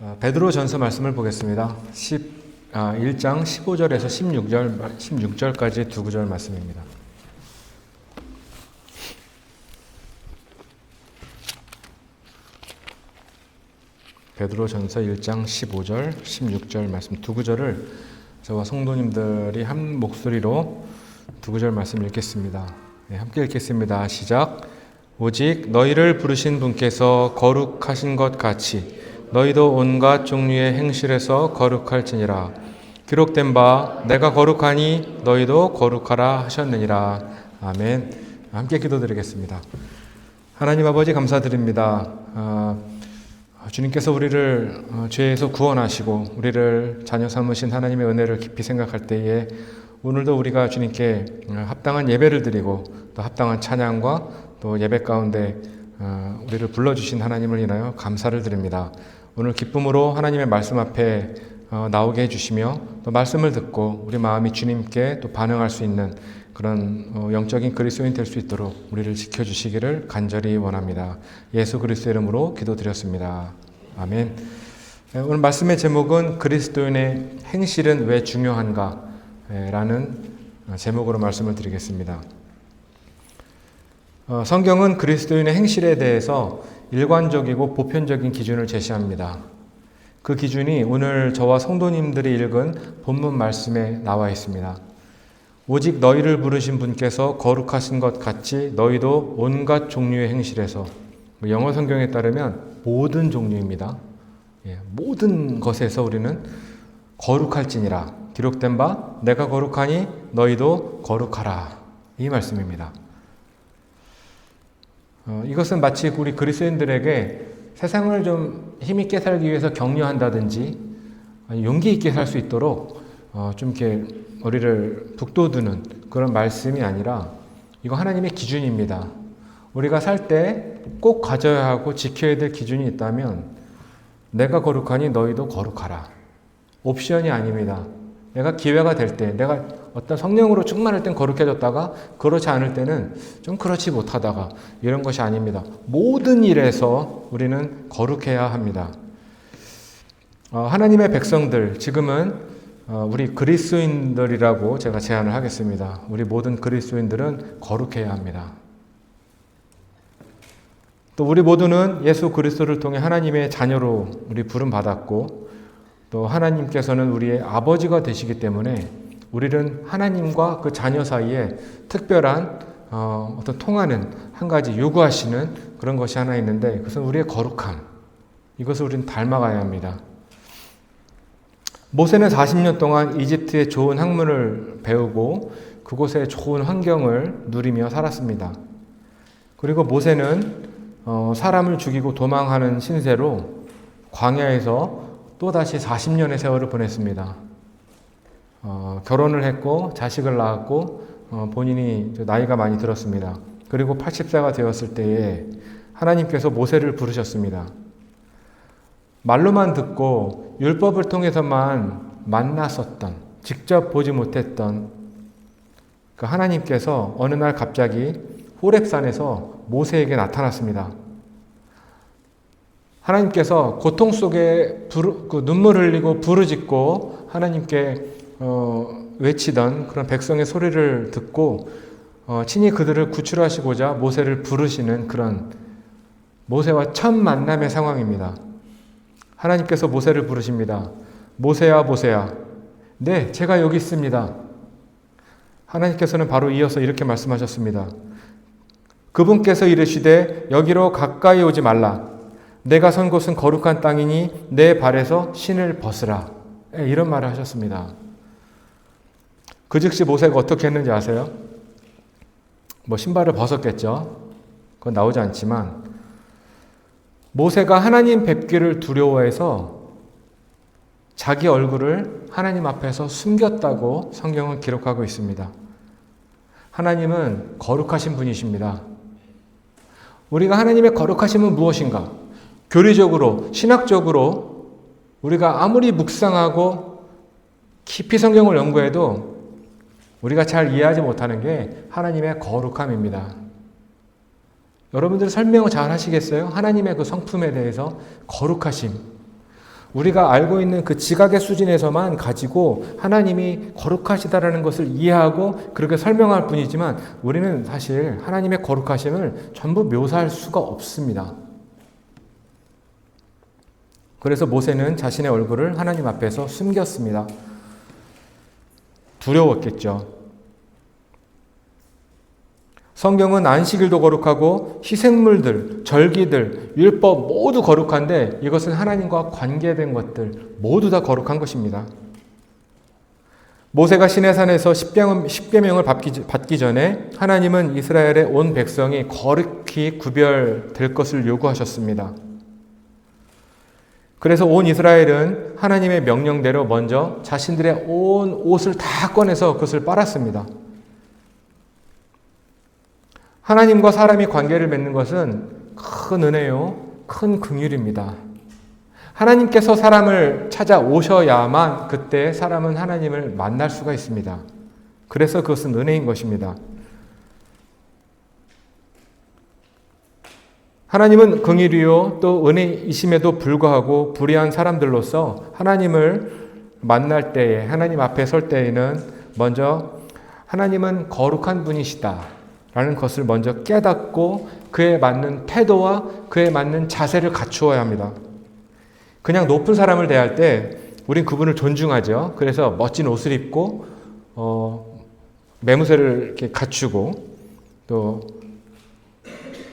베드로 전서 말씀을 보겠습니다. 1장 15절에서 16절까지 두 구절 말씀입니다. 베드로 전서 1장 15절, 16절 말씀 두 구절을 저와 성도님들이 한 목소리로 두 구절 말씀 읽겠습니다. 함께 읽겠습니다. 시작. 오직 너희를 부르신 분께서 거룩하신 것 같이 너희도 온갖 종류의 행실에서 거룩할지니라. 기록된 바 내가 거룩하니 너희도 거룩하라 하셨느니라. 아멘. 함께 기도드리겠습니다. 하나님 아버지 감사드립니다. 주님께서 우리를 죄에서 구원하시고 우리를 자녀 삼으신 하나님의 은혜를 깊이 생각할 때에 오늘도 우리가 주님께 합당한 예배를 드리고 또 합당한 찬양과 또 예배 가운데 우리를 불러주신 하나님을 인하여 감사를 드립니다. 오늘 기쁨으로 하나님의 말씀 앞에 나오게 해주시며 또 말씀을 듣고 우리 마음이 주님께 또 반응할 수 있는 그런 영적인 그리스도인 될 수 있도록 우리를 지켜주시기를 간절히 원합니다. 예수 그리스도의 이름으로 기도드렸습니다. 아멘. 오늘 말씀의 제목은 그리스도인의 행실은 왜 중요한가? 라는 제목으로 말씀을 드리겠습니다. 성경은 그리스도인의 행실에 대해서 일관적이고 보편적인 기준을 제시합니다. 그 기준이 오늘 저와 성도님들이 읽은 본문 말씀에 나와 있습니다. 오직 너희를 부르신 분께서 거룩하신 것 같이 너희도 온갖 종류의 행실에서, 영어 성경에 따르면 모든 종류입니다. 모든 것에서 우리는 거룩할지니라. 기록된 바 내가 거룩하니 너희도 거룩하라. 이 말씀입니다. 이것은 마치 우리 그리스도인들에게 세상을 좀 힘있게 살기 위해서 격려한다든지 용기 있게 살 수 있도록 좀 이렇게 우리를 북돋우는 그런 말씀이 아니라 이거 하나님의 기준입니다. 우리가 살 때 꼭 가져야 하고 지켜야 될 기준이 있다면 내가 거룩하니 너희도 거룩하라. 옵션이 아닙니다. 내가 기회가 될 때, 내가 어떤 성령으로 충만할 땐 거룩해졌다가 그렇지 않을 때는 좀 그렇지 못하다가 이런 것이 아닙니다. 모든 일에서 우리는 거룩해야 합니다. 하나님의 백성들, 지금은 우리 그리스도인들이라고 제가 제안을 하겠습니다. 우리 모든 그리스도인들은 거룩해야 합니다. 또 우리 모두는 예수 그리스도를 통해 하나님의 자녀로 우리 부름받았고 또 하나님께서는 우리의 아버지가 되시기 때문에 우리는 하나님과 그 자녀 사이에 특별한 어떤 통하는 한 가지 요구하시는 그런 것이 하나 있는데 그것은 우리의 거룩함. 이것을 우리는 닮아가야 합니다. 모세는 40년 동안 이집트의 좋은 학문을 배우고 그곳의 좋은 환경을 누리며 살았습니다. 그리고 모세는 사람을 죽이고 도망하는 신세로 광야에서 또다시 40년의 세월을 보냈습니다. 결혼을 했고 자식을 낳았고 본인이 나이가 많이 들었습니다. 그리고 80세가 되었을 때에 하나님께서 모세를 부르셨습니다. 말로만 듣고 율법을 통해서만 만났었던, 직접 보지 못했던 그 하나님께서 어느 날 갑자기 호렙산에서 모세에게 나타났습니다. 하나님께서 고통 속에 눈물 흘리고 부르짖고 하나님께 외치던 그런 백성의 소리를 듣고 친히 그들을 구출하시고자 모세를 부르시는 그런 모세와 첫 만남의 상황입니다. 하나님께서 모세를 부르십니다. 모세야, 모세야. 네, 제가 여기 있습니다. 하나님께서는 바로 이어서 이렇게 말씀하셨습니다. 그분께서 이르시되 여기로 가까이 오지 말라. 내가 선 곳은 거룩한 땅이니 내 발에서 신을 벗으라. 이런 말을 하셨습니다. 그 즉시 모세가 어떻게 했는지 아세요? 신발을 벗었겠죠. 그건 나오지 않지만 모세가 하나님 뵙기를 두려워해서 자기 얼굴을 하나님 앞에서 숨겼다고 성경은 기록하고 있습니다. 하나님은 거룩하신 분이십니다. 우리가 하나님의 거룩하심은 무엇인가? 교리적으로, 신학적으로 우리가 아무리 묵상하고 깊이 성경을 연구해도 우리가 잘 이해하지 못하는 게 하나님의 거룩함입니다. 여러분들 설명을 잘 하시겠어요? 하나님의 그 성품에 대해서 거룩하심. 우리가 알고 있는 그 지각의 수준에서만 가지고 하나님이 거룩하시다라는 것을 이해하고 그렇게 설명할 뿐이지만 우리는 사실 하나님의 거룩하심을 전부 묘사할 수가 없습니다. 그래서 모세는 자신의 얼굴을 하나님 앞에서 숨겼습니다. 두려웠겠죠. 성경은 안식일도 거룩하고 희생물들, 절기들, 율법 모두 거룩한데 이것은 하나님과 관계된 것들 모두 다 거룩한 것입니다. 모세가 시내산에서 십계명을 받기 전에 하나님은 이스라엘의 온 백성이 거룩히 구별될 것을 요구하셨습니다. 그래서 온 이스라엘은 하나님의 명령대로 먼저 자신들의 온 옷을 다 꺼내서 그것을 빨았습니다. 하나님과 사람이 관계를 맺는 것은 큰 은혜요, 큰 긍휼입니다. 하나님께서 사람을 찾아오셔야만 그때 사람은 하나님을 만날 수가 있습니다. 그래서 그것은 은혜인 것입니다. 하나님은 긍휼이요 또 은혜이심에도 불구하고 불의한 사람들로서 하나님을 만날 때에, 하나님 앞에 설 때에는 먼저 하나님은 거룩한 분이시다 라는 것을 먼저 깨닫고 그에 맞는 태도와 그에 맞는 자세를 갖추어야 합니다. 그냥 높은 사람을 대할 때 우린 그분을 존중하죠. 그래서 멋진 옷을 입고 매무새를 이렇게 갖추고 또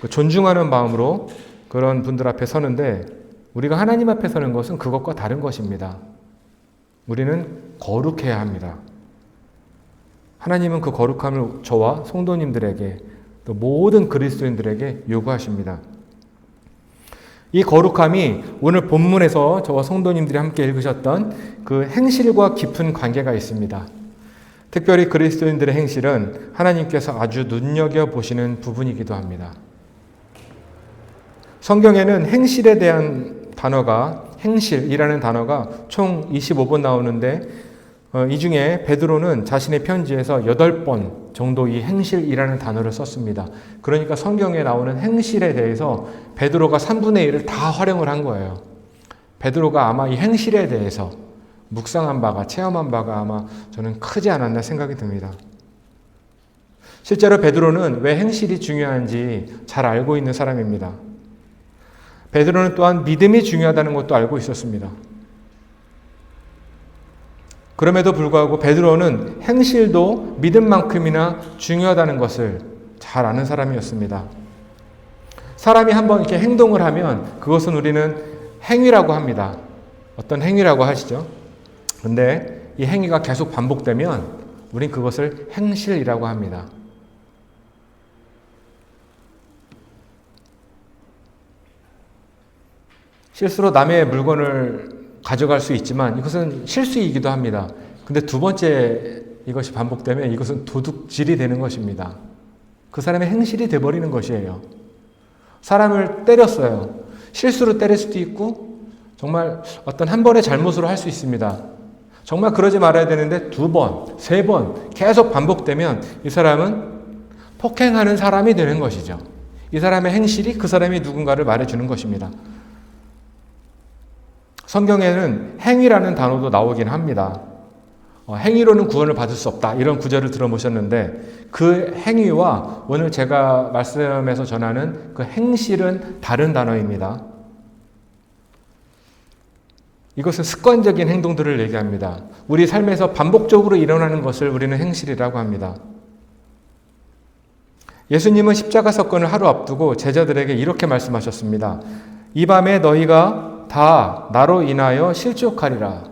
존중하는 마음으로 그런 분들 앞에 서는데 우리가 하나님 앞에 서는 것은 그것과 다른 것입니다. 우리는 거룩해야 합니다. 하나님은 그 거룩함을 저와 성도님들에게 또 모든 그리스도인들에게 요구하십니다. 이 거룩함이 오늘 본문에서 저와 성도님들이 함께 읽으셨던 그 행실과 깊은 관계가 있습니다. 특별히 그리스도인들의 행실은 하나님께서 아주 눈여겨보시는 부분이기도 합니다. 성경에는 행실에 대한 단어가, 행실이라는 단어가 총 25번 나오는데 이 중에 베드로는 자신의 편지에서 8번 정도 이 행실이라는 단어를 썼습니다. 그러니까 성경에 나오는 행실에 대해서 베드로가 3분의 1을 다 활용을 한 거예요. 베드로가 아마 이 행실에 대해서 묵상한 바가, 체험한 바가 아마 저는 크지 않았나 생각이 듭니다. 실제로 베드로는 왜 행실이 중요한지 잘 알고 있는 사람입니다. 베드로는 또한 믿음이 중요하다는 것도 알고 있었습니다. 그럼에도 불구하고 베드로는 행실도 믿음만큼이나 중요하다는 것을 잘 아는 사람이었습니다. 사람이 한번 이렇게 행동을 하면 그것은 우리는 행위라고 합니다. 어떤 행위라고 하시죠. 근데 이 행위가 계속 반복되면 우린 그것을 행실이라고 합니다. 실수로 남의 물건을 가져갈 수 있지만 이것은 실수이기도 합니다. 근데 두 번째 이것이 반복되면 이것은 도둑질이 되는 것입니다. 그 사람의 행실이 돼버리는 것이에요. 사람을 때렸어요. 실수로 때릴 수도 있고 정말 어떤 한 번의 잘못으로 할 수 있습니다. 정말 그러지 말아야 되는데 2번, 3번 계속 반복되면 이 사람은 폭행하는 사람이 되는 것이죠. 이 사람의 행실이 그 사람이 누군가를 말해주는 것입니다. 성경에는 행위라는 단어도 나오긴 합니다. 행위로는 구원을 받을 수 없다 이런 구절을 들어보셨는데 그 행위와 오늘 제가 말씀에서 전하는 그 행실은 다른 단어입니다. 이것은 습관적인 행동들을 얘기합니다. 우리 삶에서 반복적으로 일어나는 것을 우리는 행실이라고 합니다. 예수님은 십자가 사건을 하루 앞두고 제자들에게 이렇게 말씀하셨습니다. 이 밤에 너희가 다 나로 인하여 실족하리라.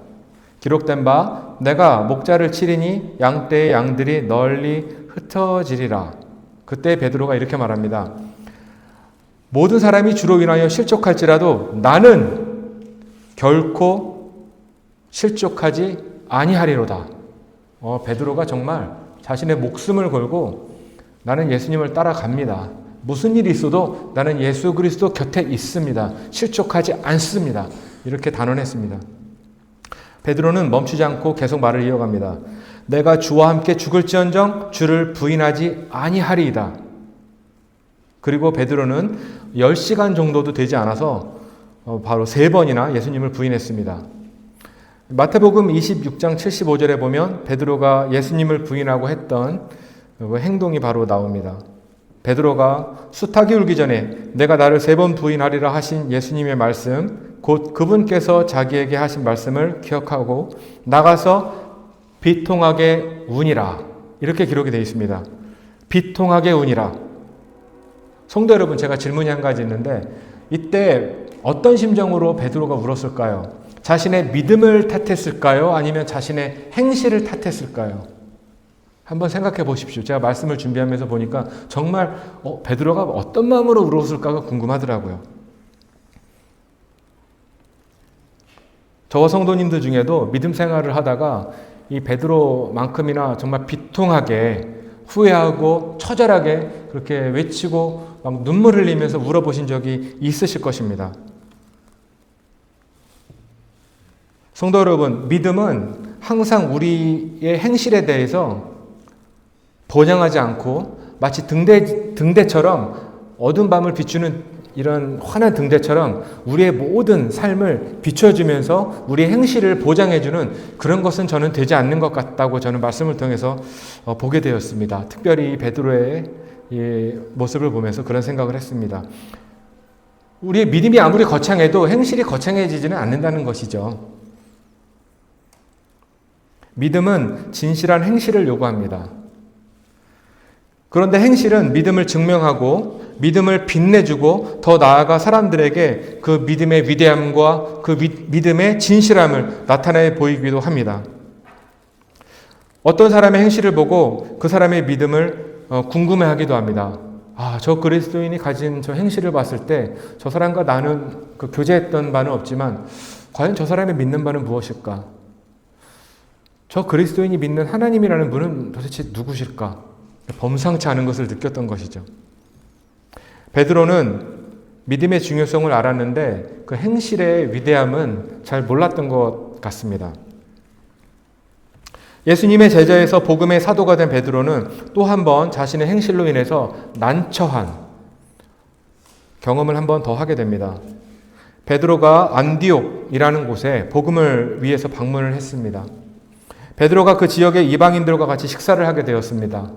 기록된 바 내가 목자를 치리니 양떼의 양들이 널리 흩어지리라. 그때 베드로가 이렇게 말합니다. 모든 사람이 주로 인하여 실족할지라도 나는 결코 실족하지 아니하리로다. 베드로가 정말 자신의 목숨을 걸고 나는 예수님을 따라갑니다. 무슨 일이 있어도 나는 예수 그리스도 곁에 있습니다. 실족하지 않습니다. 이렇게 단언했습니다. 베드로는 멈추지 않고 계속 말을 이어갑니다. 내가 주와 함께 죽을지언정 주를 부인하지 아니하리이다. 그리고 베드로는 10시간 정도도 되지 않아서 바로 3번이나 예수님을 부인했습니다. 마태복음 26장 75절에 보면 베드로가 예수님을 부인하고 했던 그 행동이 바로 나옵니다. 베드로가 수탉이 울기 전에 내가 나를 3번 부인하리라 하신 예수님의 말씀, 곧 그분께서 자기에게 하신 말씀을 기억하고 나가서 비통하게 우니라. 이렇게 기록이 되어 있습니다. 비통하게 우니라. 성도 여러분, 제가 질문이 한 가지 있는데 이때 어떤 심정으로 베드로가 울었을까요? 자신의 믿음을 탓했을까요? 아니면 자신의 행실을 탓했을까요? 한번 생각해 보십시오. 제가 말씀을 준비하면서 보니까 정말 베드로가 어떤 마음으로 울었을까가 궁금하더라고요. 저와 성도님들 중에도 믿음 생활을 하다가 이 베드로만큼이나 정말 비통하게 후회하고 처절하게 그렇게 외치고 막 눈물 흘리면서 울어보신 적이 있으실 것입니다. 성도 여러분, 믿음은 항상 우리의 행실에 대해서 번영하지 않고 마치 등대처럼 어두운 밤을 비추는 이런 환한 등대처럼 우리의 모든 삶을 비춰주면서 우리의 행실을 보장해주는 그런 것은 저는 되지 않는 것 같다고 저는 말씀을 통해서 보게 되었습니다. 특별히 베드로의 이 모습을 보면서 그런 생각을 했습니다. 우리의 믿음이 아무리 거창해도 행실이 거창해지지는 않는다는 것이죠. 믿음은 진실한 행실을 요구합니다. 그런데 행실은 믿음을 증명하고 믿음을 빛내주고 더 나아가 사람들에게 그 믿음의 위대함과 그 믿음의 진실함을 나타내 보이기도 합니다. 어떤 사람의 행실을 보고 그 사람의 믿음을 궁금해하기도 합니다. 저 그리스도인이 가진 저 행실을 봤을 때 저 사람과 나는 그 교제했던 바는 없지만 과연 저 사람이 믿는 바는 무엇일까? 저 그리스도인이 믿는 하나님이라는 분은 도대체 누구실까? 범상치 않은 것을 느꼈던 것이죠. 베드로는 믿음의 중요성을 알았는데 그 행실의 위대함은 잘 몰랐던 것 같습니다. 예수님의 제자에서 복음의 사도가 된 베드로는 또 한 번 자신의 행실로 인해서 난처한 경험을 한 번 더 하게 됩니다. 베드로가 안디옥이라는 곳에 복음을 위해서 방문을 했습니다. 베드로가 그 지역의 이방인들과 같이 식사를 하게 되었습니다.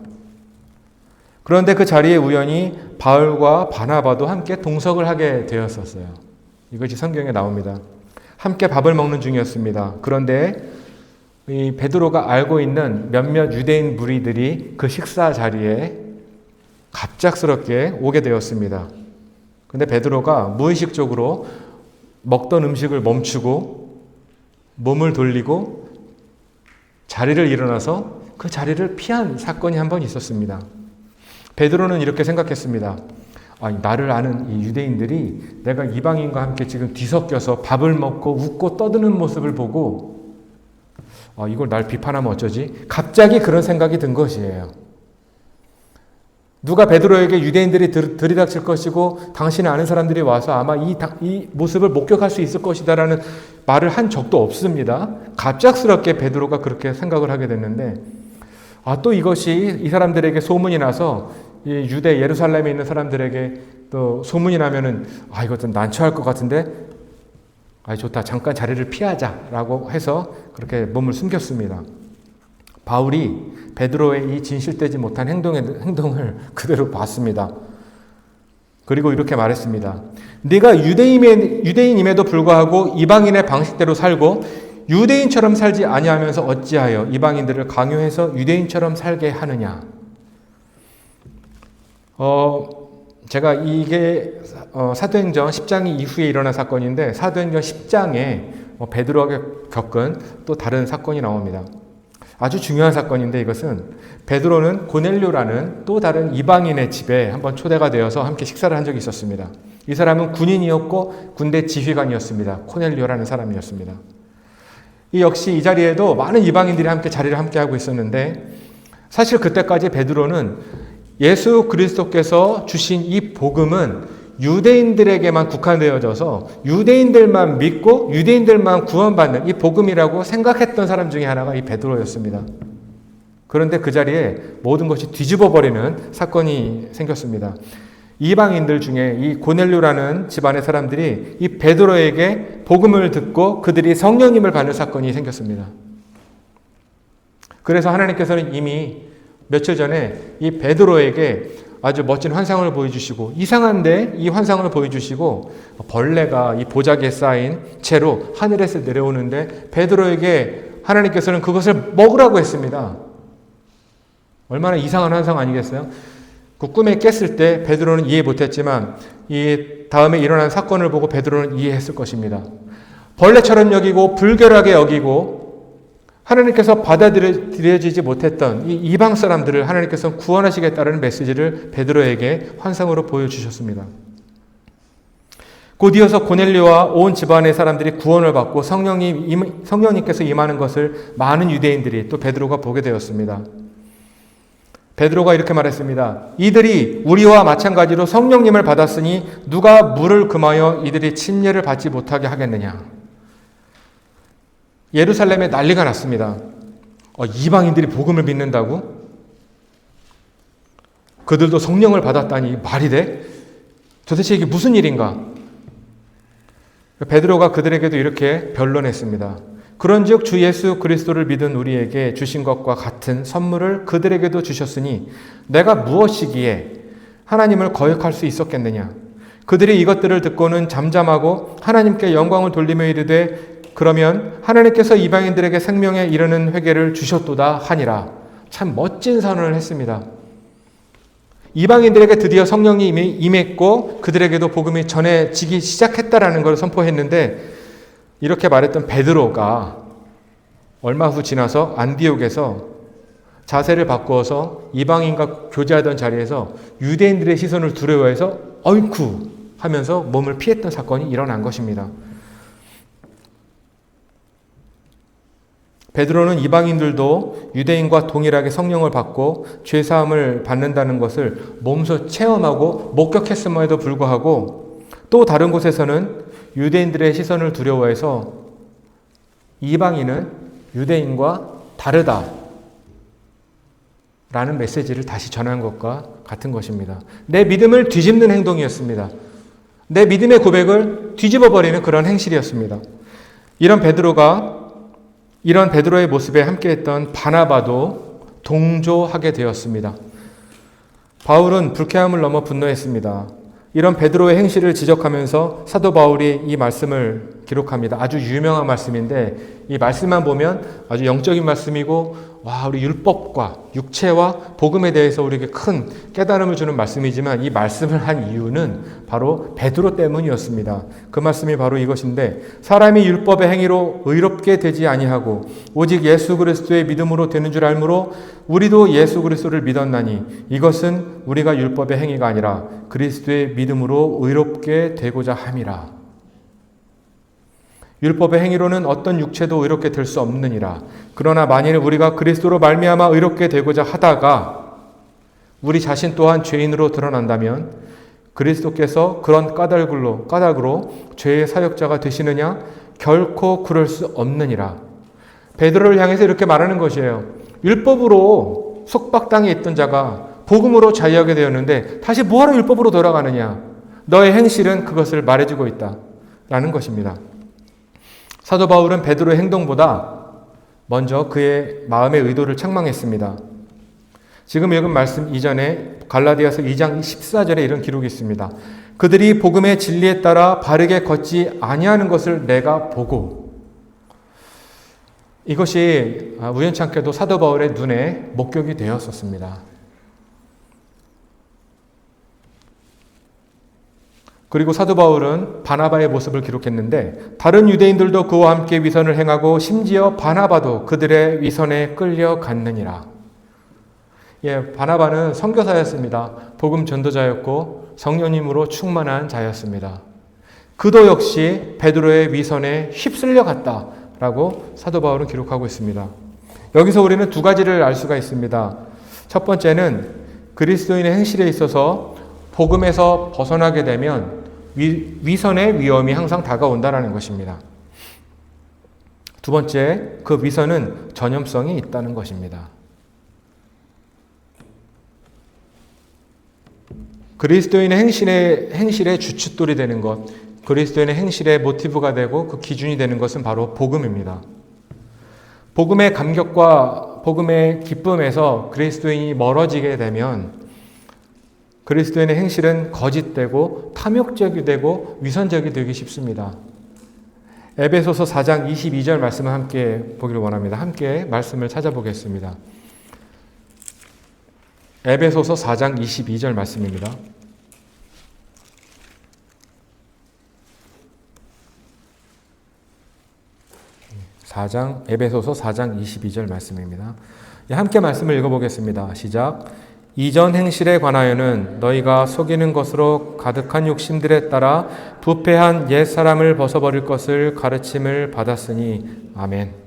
그런데 그 자리에 우연히 바울과 바나바도 함께 동석을 하게 되었었어요. 이것이 성경에 나옵니다. 함께 밥을 먹는 중이었습니다. 그런데 이 베드로가 알고 있는 몇몇 유대인 무리들이 그 식사 자리에 갑작스럽게 오게 되었습니다. 그런데 베드로가 무의식적으로 먹던 음식을 멈추고 몸을 돌리고 자리를 일어나서 그 자리를 피한 사건이 한 번 있었습니다. 베드로는 이렇게 생각했습니다. 나를 아는 이 유대인들이 내가 이방인과 함께 지금 뒤섞여서 밥을 먹고 웃고 떠드는 모습을 보고 이걸 날 비판하면 어쩌지? 갑자기 그런 생각이 든 것이에요. 누가 베드로에게 유대인들이 들이닥칠 것이고 당신을 아는 사람들이 와서 아마 이 모습을 목격할 수 있을 것이다라는 말을 한 적도 없습니다. 갑작스럽게 베드로가 그렇게 생각을 하게 됐는데 또 이것이 이 사람들에게 소문이 나서 이 유대 예루살렘에 있는 사람들에게 또 소문이 나면은 이거 좀 난처할 것 같은데 좋다, 잠깐 자리를 피하자라고 해서 그렇게 몸을 숨겼습니다. 바울이 베드로의 이 진실되지 못한 행동을 그대로 봤습니다. 그리고 이렇게 말했습니다. 네가 유대인임에도 불구하고 이방인의 방식대로 살고 유대인처럼 살지 아니하면서 어찌하여 이방인들을 강요해서 유대인처럼 살게 하느냐. 제가 이게 사도행전 10장 이후에 일어난 사건인데 사도행전 10장에 베드로가 겪은 또 다른 사건이 나옵니다. 아주 중요한 사건인데 이것은 베드로는 고넬료라는 또 다른 이방인의 집에 한번 초대가 되어서 함께 식사를 한 적이 있었습니다. 이 사람은 군인이었고 군대 지휘관이었습니다. 코넬료라는 사람이었습니다. 역시 이 자리에도 많은 이방인들이 함께 자리를 함께 하고 있었는데 사실 그때까지 베드로는 예수 그리스도께서 주신 이 복음은 유대인들에게만 국한되어져서 유대인들만 믿고 유대인들만 구원받는 이 복음이라고 생각했던 사람 중에 하나가 이 베드로였습니다. 그런데 그 자리에 모든 것이 뒤집어버리는 사건이 생겼습니다. 이방인들 중에 이 고넬료라는 집안의 사람들이 이 베드로에게 복음을 듣고 그들이 성령님을 받는 사건이 생겼습니다. 그래서 하나님께서는 이미 며칠 전에 이 베드로에게 아주 멋진 환상을 보여주시고, 이상한데 이 환상을 보여주시고 벌레가 이 보자기에 쌓인 채로 하늘에서 내려오는데 베드로에게 하나님께서는 그것을 먹으라고 했습니다. 얼마나 이상한 환상 아니겠어요? 그 꿈에 깼을 때 베드로는 이해 못했지만 이 다음에 일어난 사건을 보고 베드로는 이해했을 것입니다. 벌레처럼 여기고 불결하게 여기고 하나님께서 받아들여지지 못했던 이 이방 사람들을 하나님께서 구원하시겠다는 메시지를 베드로에게 환상으로 보여주셨습니다. 곧 이어서 고넬료와 온 집안의 사람들이 구원을 받고 성령님께서 임하는 것을 많은 유대인들이 또 베드로가 보게 되었습니다. 베드로가 이렇게 말했습니다. 이들이 우리와 마찬가지로 성령님을 받았으니 누가 물을 금하여 이들이 침례를 받지 못하게 하겠느냐. 예루살렘에 난리가 났습니다. 이방인들이 복음을 믿는다고? 그들도 성령을 받았다니 말이 돼? 도대체 이게 무슨 일인가? 베드로가 그들에게도 이렇게 변론했습니다. 그런즉 주 예수 그리스도를 믿은 우리에게 주신 것과 같은 선물을 그들에게도 주셨으니 내가 무엇이기에 하나님을 거역할 수 있었겠느냐? 그들이 이것들을 듣고는 잠잠하고 하나님께 영광을 돌리며 이르되 그러면 하나님께서 이방인들에게 생명에 이르는 회개를 주셨도다 하니라. 참 멋진 선언을 했습니다. 이방인들에게 드디어 성령이 임했고 그들에게도 복음이 전해지기 시작했다라는 것을 선포했는데, 이렇게 말했던 베드로가 얼마 후 지나서 안디옥에서 자세를 바꾸어서 이방인과 교제하던 자리에서 유대인들의 시선을 두려워해서 어이쿠 하면서 몸을 피했던 사건이 일어난 것입니다. 베드로는 이방인들도 유대인과 동일하게 성령을 받고 죄사함을 받는다는 것을 몸소 체험하고 목격했음에도 불구하고 또 다른 곳에서는 유대인들의 시선을 두려워해서 이방인은 유대인과 다르다 라는 메시지를 다시 전한 것과 같은 것입니다. 내 믿음을 뒤집는 행동이었습니다. 내 믿음의 고백을 뒤집어버리는 그런 행실이었습니다. 이런 베드로의 모습에 함께했던 바나바도 동조하게 되었습니다. 바울은 불쾌함을 넘어 분노했습니다. 이런 베드로의 행실을 지적하면서 사도 바울이 이 말씀을 기록합니다. 아주 유명한 말씀인데 이 말씀만 보면 아주 영적인 말씀이고 우리 율법과 육체와 복음에 대해서 우리에게 큰 깨달음을 주는 말씀이지만 이 말씀을 한 이유는 바로 베드로 때문이었습니다. 그 말씀이 바로 이것인데 사람이 율법의 행위로 의롭게 되지 아니하고 오직 예수 그리스도의 믿음으로 되는 줄 알므로 우리도 예수 그리스도를 믿었나니 이것은 우리가 율법의 행위가 아니라 그리스도의 믿음으로 의롭게 되고자 함이라. 율법의 행위로는 어떤 육체도 의롭게 될 수 없느니라. 그러나 만일 우리가 그리스도로 말미암아 의롭게 되고자 하다가 우리 자신 또한 죄인으로 드러난다면 그리스도께서 그런 까닭으로 죄의 사역자가 되시느냐? 결코 그럴 수 없느니라. 베드로를 향해서 이렇게 말하는 것이에요. 율법으로 속박당해 있던 자가 복음으로 자유하게 되었는데 다시 뭐하러 율법으로 돌아가느냐? 너의 행실은 그것을 말해주고 있다 라는 것입니다. 사도 바울은 베드로의 행동보다 먼저 그의 마음의 의도를 책망했습니다. 지금 읽은 말씀 이전에 갈라디아서 2장 14절에 이런 기록이 있습니다. 그들이 복음의 진리에 따라 바르게 걷지 아니하는 것을 내가 보고. 이것이 우연찮게도 사도 바울의 눈에 목격이 되었었습니다. 그리고 사도 바울은 바나바의 모습을 기록했는데 다른 유대인들도 그와 함께 위선을 행하고 심지어 바나바도 그들의 위선에 끌려갔느니라. 바나바는 선교사였습니다. 복음 전도자였고 성령님으로 충만한 자였습니다. 그도 역시 베드로의 위선에 휩쓸려 갔다라고 사도 바울은 기록하고 있습니다. 여기서 우리는 두 가지를 알 수가 있습니다. 첫 번째는 그리스도인의 행실에 있어서 복음에서 벗어나게 되면 위선의 위험이 항상 다가온다는 것입니다. 두 번째, 그 위선은 전염성이 있다는 것입니다. 그리스도인의 행실의 주춧돌이 되는 것, 그리스도인의 행실의 모티브가 되고 그 기준이 되는 것은 바로 복음입니다. 복음의 감격과 복음의 기쁨에서 그리스도인이 멀어지게 되면 그리스도인의 행실은 거짓되고 탐욕적이 되고 위선적이 되기 쉽습니다. 에베소서 4장 22절 말씀을 함께 보기를 원합니다. 함께 말씀을 찾아보겠습니다. 에베소서 4장 22절 말씀입니다. 에베소서 4장 22절 말씀입니다. 함께 말씀을 읽어보겠습니다. 시작. 이전 행실에 관하여는 너희가 속이는 것으로 가득한 욕심들에 따라 부패한 옛사람을 벗어버릴 것을 가르침을 받았으니. 아멘.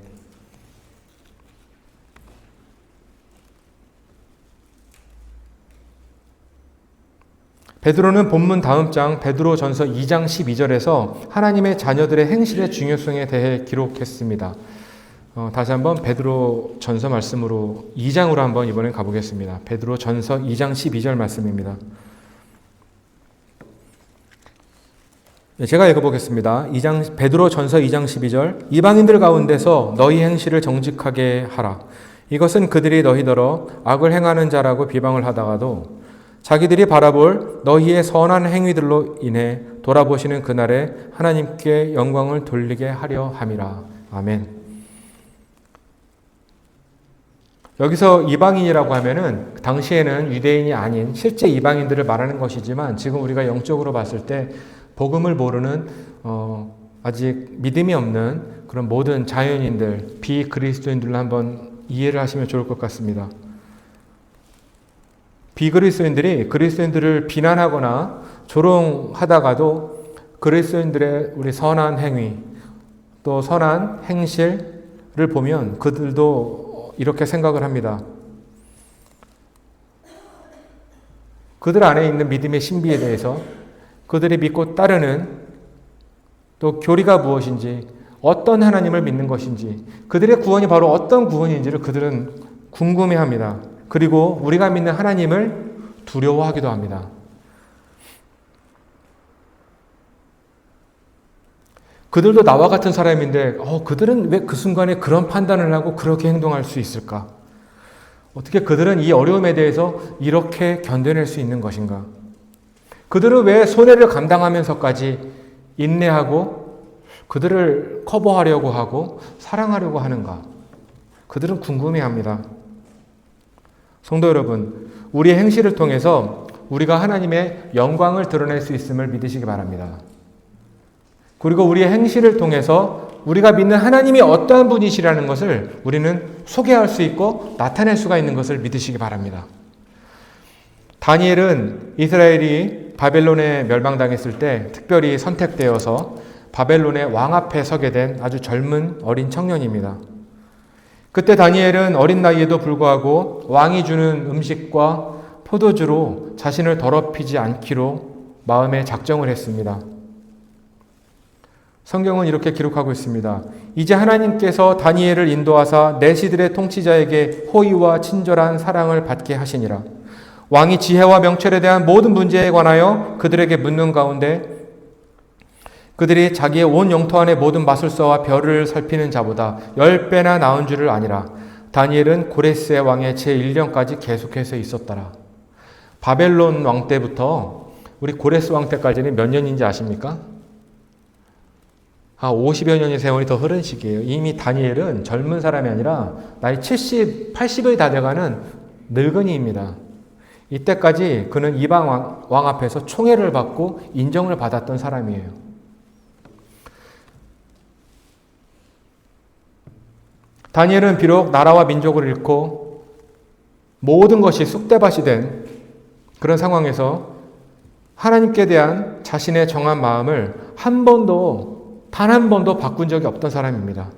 베드로는 본문 다음 장 베드로전서 2장 12절에서 하나님의 자녀들의 행실의 중요성에 대해 기록했습니다. 다시 한번 베드로전서 말씀으로 2장으로 한번 이번엔 가보겠습니다. 베드로전서 2장 12절 말씀입니다. 제가 읽어보겠습니다. 베드로전서 2장 12절. 이방인들 가운데서 너희 행실을 정직하게 하라. 이것은 그들이 너희더러 악을 행하는 자라고 비방을 하다가도 자기들이 바라볼 너희의 선한 행위들로 인해 돌아보시는 그날에 하나님께 영광을 돌리게 하려 함이라. 아멘. 여기서 이방인이라고 하면은 당시에는 유대인이 아닌 실제 이방인들을 말하는 것이지만 지금 우리가 영적으로 봤을 때 복음을 모르는 아직 믿음이 없는 그런 모든 자연인들, 비그리스도인들로 한번 이해를 하시면 좋을 것 같습니다. 비그리스도인들이 그리스도인들을 비난하거나 조롱하다가도 그리스도인들의 우리 선한 행위 또 선한 행실을 보면 그들도 이렇게 생각을 합니다. 그들 안에 있는 믿음의 신비에 대해서 그들이 믿고 따르는 또 교리가 무엇인지 어떤 하나님을 믿는 것인지 그들의 구원이 바로 어떤 구원인지를 그들은 궁금해합니다. 그리고 우리가 믿는 하나님을 두려워하기도 합니다. 그들도 나와 같은 사람인데 그들은 왜 그 순간에 그런 판단을 하고 그렇게 행동할 수 있을까? 어떻게 그들은 이 어려움에 대해서 이렇게 견뎌낼 수 있는 것인가? 그들은 왜 손해를 감당하면서까지 인내하고 그들을 커버하려고 하고 사랑하려고 하는가? 그들은 궁금해합니다. 성도 여러분, 우리의 행실을 통해서 우리가 하나님의 영광을 드러낼 수 있음을 믿으시기 바랍니다. 그리고 우리의 행실을 통해서 우리가 믿는 하나님이 어떠한 분이시라는 것을 우리는 소개할 수 있고 나타낼 수가 있는 것을 믿으시기 바랍니다. 다니엘은 이스라엘이 바벨론에 멸망당했을 때 특별히 선택되어서 바벨론의 왕 앞에 서게 된 아주 젊은 어린 청년입니다. 그때 다니엘은 어린 나이에도 불구하고 왕이 주는 음식과 포도주로 자신을 더럽히지 않기로 마음에 작정을 했습니다. 성경은 이렇게 기록하고 있습니다. 이제 하나님께서 다니엘을 인도하사 내시들의 통치자에게 호의와 친절한 사랑을 받게 하시니라. 왕이 지혜와 명철에 대한 모든 문제에 관하여 그들에게 묻는 가운데 그들이 자기의 온 영토 안의 모든 마술사와 별을 살피는 자보다 10배나 나은 줄을 아니라. 다니엘은 고레스의 왕의 제1년까지 계속해서 있었더라. 바벨론 왕 때부터 우리 고레스 왕 때까지는 몇 년인지 아십니까? 50여 년의 세월이 더 흐른 시기예요. 이미 다니엘은 젊은 사람이 아니라 나이 70, 80이 다 돼가는 늙은이입니다. 이때까지 그는 이방 왕 앞에서 총애를 받고 인정을 받았던 사람이에요. 다니엘은 비록 나라와 민족을 잃고 모든 것이 쑥대밭이 된 그런 상황에서 하나님께 대한 자신의 정한 마음을 단 한 번도 바꾼 적이 없던 사람입니다.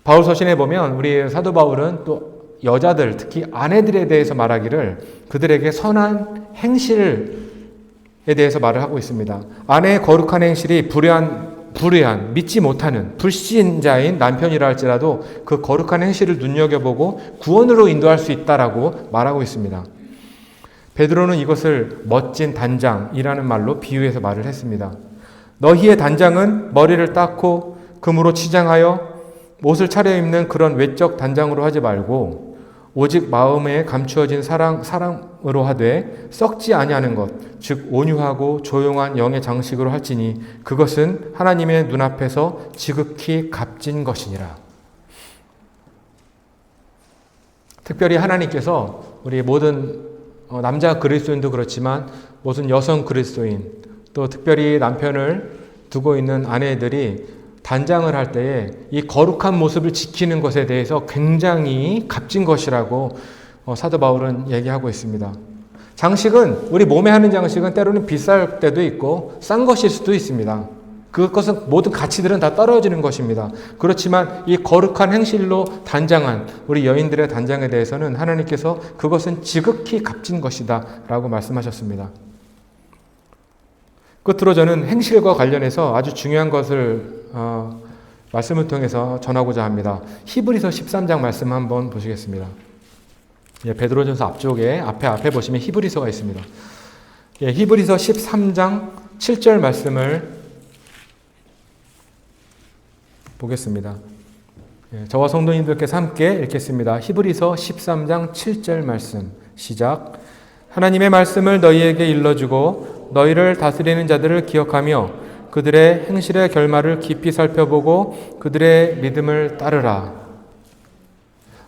바울 서신에 보면 우리 사도 바울은 또 여자들, 특히 아내들에 대해서 말하기를 그들에게 선한 행실에 대해서 말을 하고 있습니다. 아내의 거룩한 행실이 불의한 불의한, 믿지 못하는 불신자인 남편이라 할지라도 그 거룩한 행실을 눈여겨보고 구원으로 인도할 수 있다라고 말하고 있습니다. 베드로는 이것을 멋진 단장이라는 말로 비유해서 말을 했습니다. 너희의 단장은 머리를 닦고 금으로 치장하여 옷을 차려입는 그런 외적 단장으로 하지 말고 오직 마음에 감추어진 사랑으로 하되 썩지 아니하는 것, 즉 온유하고 조용한 영의 장식으로 할지니 그것은 하나님의 눈앞에서 지극히 값진 것이니라. 특별히 하나님께서 우리 모든 남자 그리스도인도 그렇지만 모든 여성 그리스도인 또 특별히 남편을 두고 있는 아내들이 단장을 할 때에 이 거룩한 모습을 지키는 것에 대해서 굉장히 값진 것이라고 사도 바울은 얘기하고 있습니다. 장식은 우리 몸에 하는 장식은 때로는 비쌀 때도 있고 싼 것일 수도 있습니다. 그것은 모든 가치들은 다 떨어지는 것입니다. 그렇지만 이 거룩한 행실로 단장한 우리 여인들의 단장에 대해서는 하나님께서 그것은 지극히 값진 것이다 라고 말씀하셨습니다. 끝으로 저는 행실과 관련해서 아주 중요한 것을 말씀을 통해서 전하고자 합니다. 히브리서 13장 말씀 한번 보시겠습니다. 예, 베드로전서 앞에 보시면 히브리서가 있습니다. 예, 히브리서 13장 7절 말씀을 보겠습니다. 예, 저와 성도님들께서 함께 읽겠습니다. 히브리서 13장 7절 말씀 시작. 하나님의 말씀을 너희에게 일러주고 너희를 다스리는 자들을 기억하며 그들의 행실의 결말을 깊이 살펴보고 그들의 믿음을 따르라.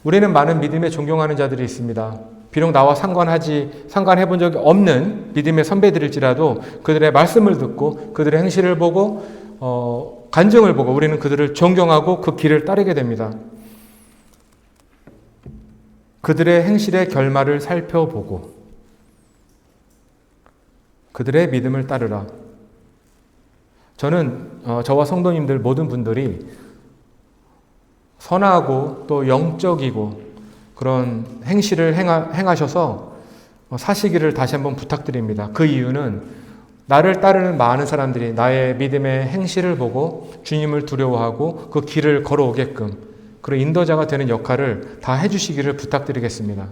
우리는 많은 믿음에 존경하는 자들이 있습니다. 비록 나와 상관해 본 적이 없는 믿음의 선배들일지라도 그들의 말씀을 듣고 그들의 행실을 보고 간증을 보고 우리는 그들을 존경하고 그 길을 따르게 됩니다. 그들의 행실의 결말을 살펴보고 그들의 믿음을 따르라. 저는 저와 성도님들 모든 분들이 선하고 또 영적이고 그런 행실을 행하셔서 사시기를 다시 한번 부탁드립니다. 그 이유는 나를 따르는 많은 사람들이 나의 믿음의 행실을 보고 주님을 두려워하고 그 길을 걸어오게끔 그런 인도자가 되는 역할을 다 해주시기를 부탁드리겠습니다.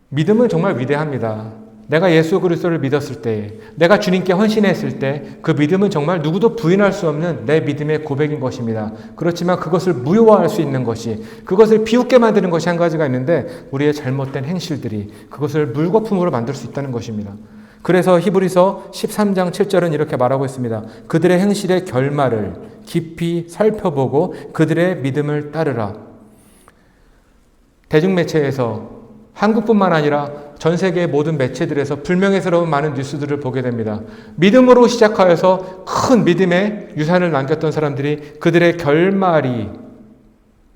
믿음은 정말 위대합니다. 내가 예수 그리스도를 믿었을 때, 내가 주님께 헌신했을 때 그 믿음은 정말 누구도 부인할 수 없는 내 믿음의 고백인 것입니다. 그렇지만 그것을 무효화할 수 있는 것이, 그것을 비웃게 만드는 것이 한 가지가 있는데 우리의 잘못된 행실들이 그것을 물거품으로 만들 수 있다는 것입니다. 그래서 히브리서 13장 7절은 이렇게 말하고 있습니다. 그들의 행실의 결말을 깊이 살펴보고 그들의 믿음을 따르라. 대중매체에서 한국뿐만 아니라 전 세계의 모든 매체들에서 불명예스러운 많은 뉴스들을 보게 됩니다. 믿음으로 시작하여서 큰 믿음의 유산을 남겼던 사람들이 그들의 결말이,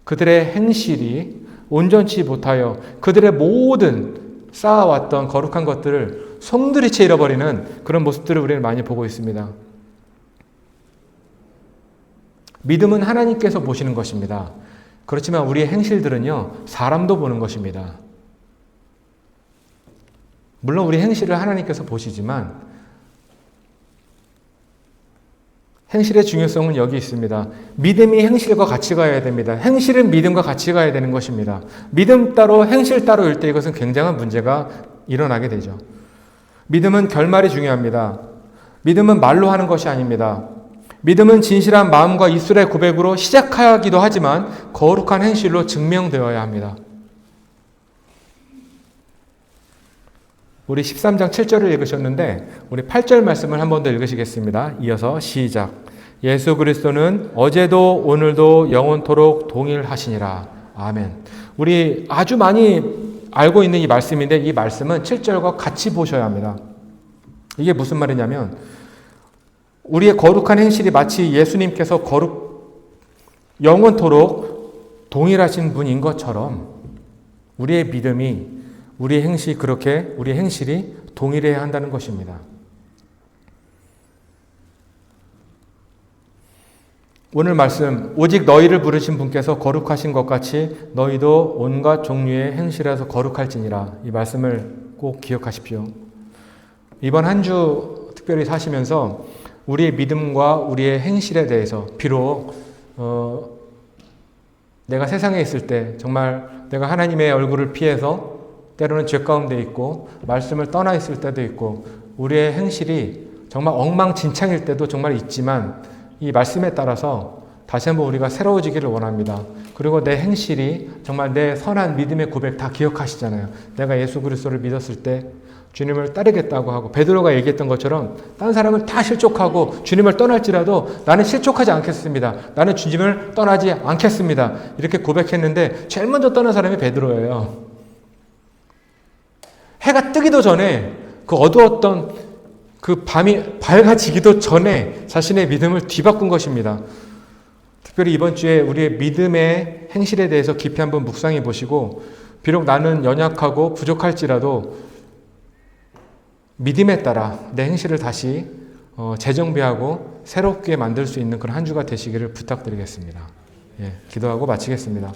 그들의 행실이 온전치 못하여 그들의 모든 쌓아왔던 거룩한 것들을 송두리째 잃어버리는 그런 모습들을 우리는 많이 보고 있습니다. 믿음은 하나님께서 보시는 것입니다. 그렇지만 우리의 행실들은요, 사람도 보는 것입니다. 물론 우리 행실을 하나님께서 보시지만 행실의 중요성은 여기 있습니다. 믿음이 행실과 같이 가야 됩니다. 행실은 믿음과 같이 가야 되는 것입니다. 믿음 따로 행실 따로일 때 이것은 굉장한 문제가 일어나게 되죠. 믿음은 결말이 중요합니다. 믿음은 말로 하는 것이 아닙니다. 믿음은 진실한 마음과 입술의 고백으로 시작하기도 하지만 거룩한 행실로 증명되어야 합니다. 우리 13장 7절을 읽으셨는데 우리 8절 말씀을 한 번 더 읽으시겠습니다. 이어서 시작. 예수 그리스도는 어제도 오늘도 영원토록 동일하시니라. 아멘. 우리 아주 많이 알고 있는 이 말씀인데 이 말씀은 7절과 같이 보셔야 합니다. 이게 무슨 말이냐면 우리의 거룩한 행실이 마치 예수님께서 영원토록 동일하신 분인 것처럼 우리의 믿음이 우리의 행실이 동일해야 한다는 것입니다. 오늘 말씀, 오직 너희를 부르신 분께서 거룩하신 것 같이 너희도 온갖 종류의 행실에서 거룩할지니라. 이 말씀을 꼭 기억하십시오. 이번 한 주 특별히 사시면서 우리의 믿음과 우리의 행실에 대해서 비록 내가 세상에 있을 때 정말 내가 하나님의 얼굴을 피해서 때로는 죄 가운데 있고 말씀을 떠나 있을 때도 있고 우리의 행실이 정말 엉망진창일 때도 정말 있지만 이 말씀에 따라서 다시 한번 우리가 새로워지기를 원합니다. 그리고 내 행실이 정말 내 선한 믿음의 고백 다 기억하시잖아요. 내가 예수 그리스도를 믿었을 때 주님을 따르겠다고 하고 베드로가 얘기했던 것처럼 다른 사람은 다 실족하고 주님을 떠날지라도 나는 실족하지 않겠습니다. 나는 주님을 떠나지 않겠습니다. 이렇게 고백했는데 제일 먼저 떠난 사람이 베드로예요. 해가 뜨기도 전에 그 어두웠던 그 밤이 밝아지기도 전에 자신의 믿음을 뒤바꾼 것입니다. 특별히 이번 주에 우리의 믿음의 행실에 대해서 깊이 한번 묵상해 보시고 비록 나는 연약하고 부족할지라도 믿음에 따라 내 행실을 다시 재정비하고 새롭게 만들 수 있는 그런 한 주가 되시기를 부탁드리겠습니다. 예, 기도하고 마치겠습니다.